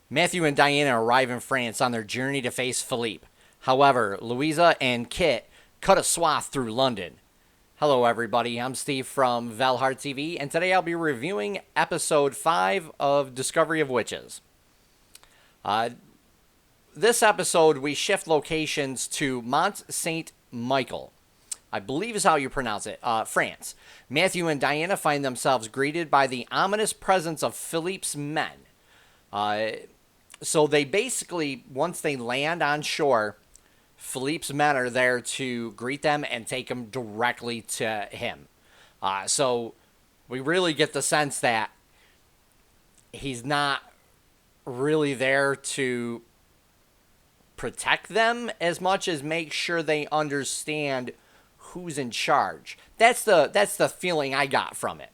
Matthew and Diana arrive in France on their journey to face Philippe. However, Louisa and Kit cut a swath through London. Hello, everybody. I'm Steve from VALHARTV, and today I'll be reviewing episode 5 of Discovery of Witches. This episode, we shift locations to Mont Saint Michel, I believe is how you pronounce it, France. Matthew and Diana find themselves greeted by the ominous presence of Philippe's men. So they basically, once they land on shore, Philippe's men are there to greet them and take them directly to him. So we really get the sense that he's not really there to protect them as much as make sure they understand who's in charge. That's the feeling I got from it.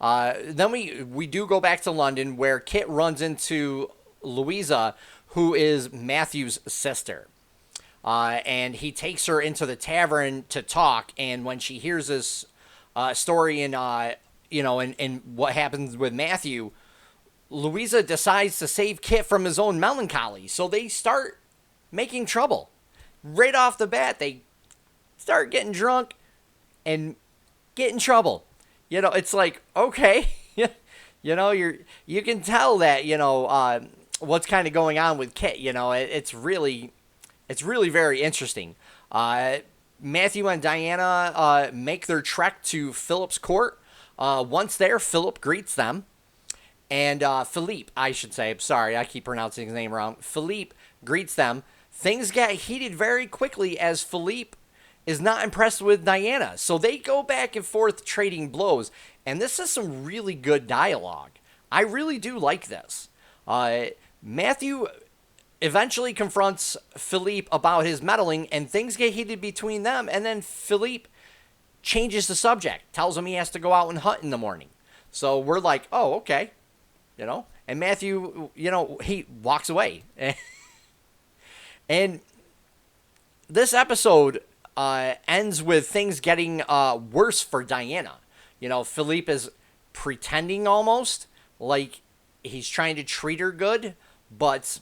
Then we do go back to London, where Kit runs into Louisa, who is Matthew's sister. And he takes her into the tavern to talk, and when she hears this story and what happens with Matthew, Louisa decides to save Kit from his own melancholy. So they start making trouble. Right off the bat, they start getting drunk and get in trouble. It's like, okay, you can tell that, what's kind of going on with Kit. It's really very interesting. Matthew and Diana make their trek to Philip's court. Once there, Philip greets them. And Philippe, I should say, I'm sorry, I keep pronouncing his name wrong. Philippe greets them. Things get heated very quickly as Philippe is not impressed with Diana. So they go back and forth trading blows. And this is some really good dialogue. I really do like this. Matthew eventually confronts Philippe about his meddling, and things get heated between them. And then Philippe changes the subject, tells him he has to go out and hunt in the morning. So we're like, oh, okay. And Matthew, he walks away. And this episode ends with things getting worse for Diana. Philippe is pretending almost like he's trying to treat her good, but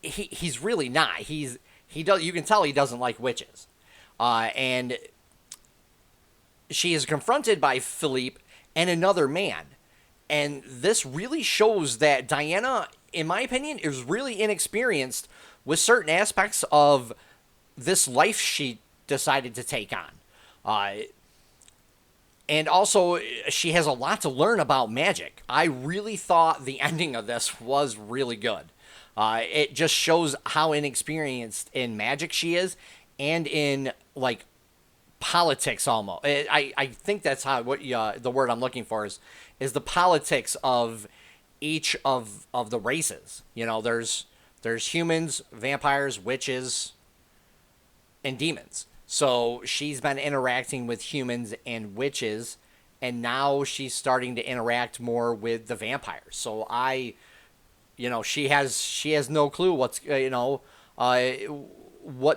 he's really not. He does. You can tell he doesn't like witches, and she is confronted by Philippe and another man, and this really shows that Diana, in my opinion, is really inexperienced with certain aspects of this life she decided to take on. And also, she has a lot to learn about magic. I really thought the ending of this was really good. It just shows how inexperienced in magic she is, and in, politics almost. I think that's the word I'm looking for is the politics of each of the races. There's humans, vampires, witches, and demons. So she's been interacting with humans and witches, and now she's starting to interact more with the vampires. So she has no clue what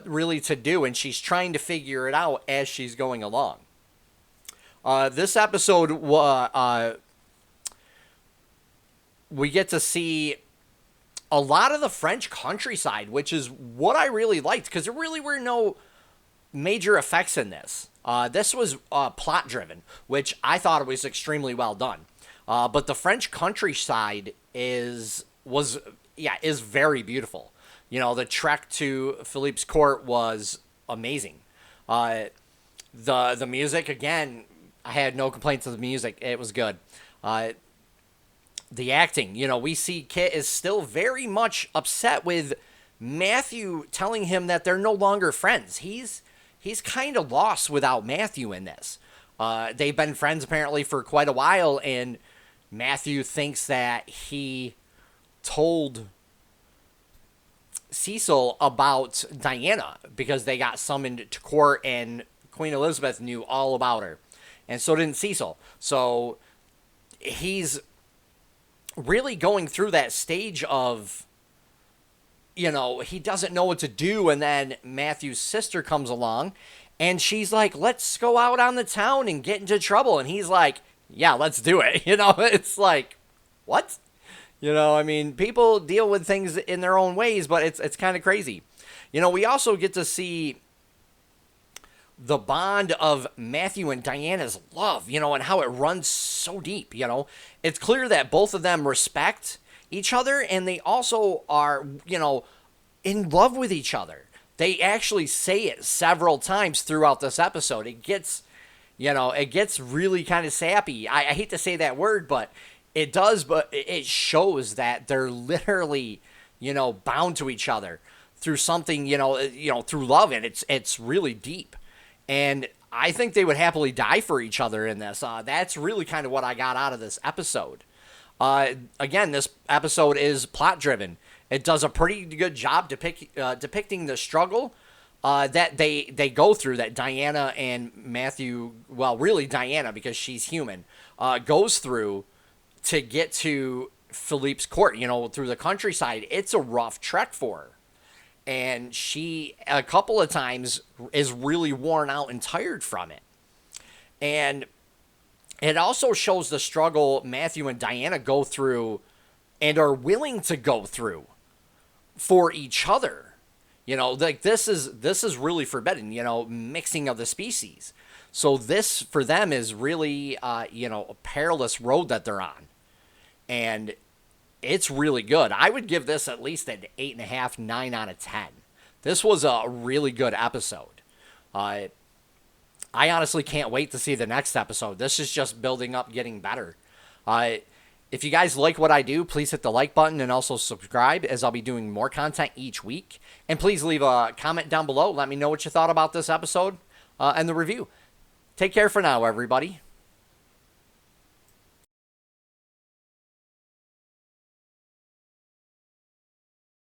really to do, and she's trying to figure it out as she's going along. This episode, we get to see a lot of the French countryside, which is what I really liked, because there really were no major effects in this. This was plot driven, which I thought was extremely well done. But the French countryside is very beautiful. The trek to Philippe's court was amazing. The music, again, I had no complaints with the music. It was good. The acting, we see Kit is still very much upset with Matthew telling him that they're no longer friends. He's kind of lost without Matthew in this. They've been friends apparently for quite a while, and Matthew thinks that he told Cecil about Diana because they got summoned to court, and Queen Elizabeth knew all about her, and so didn't Cecil. So he's really going through that stage of, he doesn't know what to do, and then Matthew's sister comes along, and she's like, let's go out on the town and get into trouble, and he's like, yeah, let's do it. It's like, what? I mean, people deal with things in their own ways, but it's kind of crazy. We also get to see the bond of Matthew and Diana's love, and how it runs so deep. It's clear that both of them respect each other, and they also are, in love with each other. They actually say it several times throughout this episode. It gets really kind of sappy. I hate to say that word, but it does, but it shows that they're literally, bound to each other through something, through love, and it's really deep. And I think they would happily die for each other in this. That's really kind of what I got out of this episode. Again, this episode is plot-driven. It does a pretty good job depicting the struggle that they go through, that Diana and Matthew, well, really Diana, because she's human, goes through to get to Philippe's court, through the countryside. It's a rough trek for her. And she, a couple of times, is really worn out and tired from it. And it also shows the struggle Matthew and Diana go through and are willing to go through for each other. Like this is really forbidden, mixing of the species. So this, for them, is really, a perilous road that they're on. And it's really good. I would give this at least an 8.5, 9 out of 10. This was a really good episode. I honestly can't wait to see the next episode. This is just building up, getting better. If you guys like what I do, please hit the like button and also subscribe, as I'll be doing more content each week. And please leave a comment down below. Let me know what you thought about this episode and the review. Take care for now, everybody.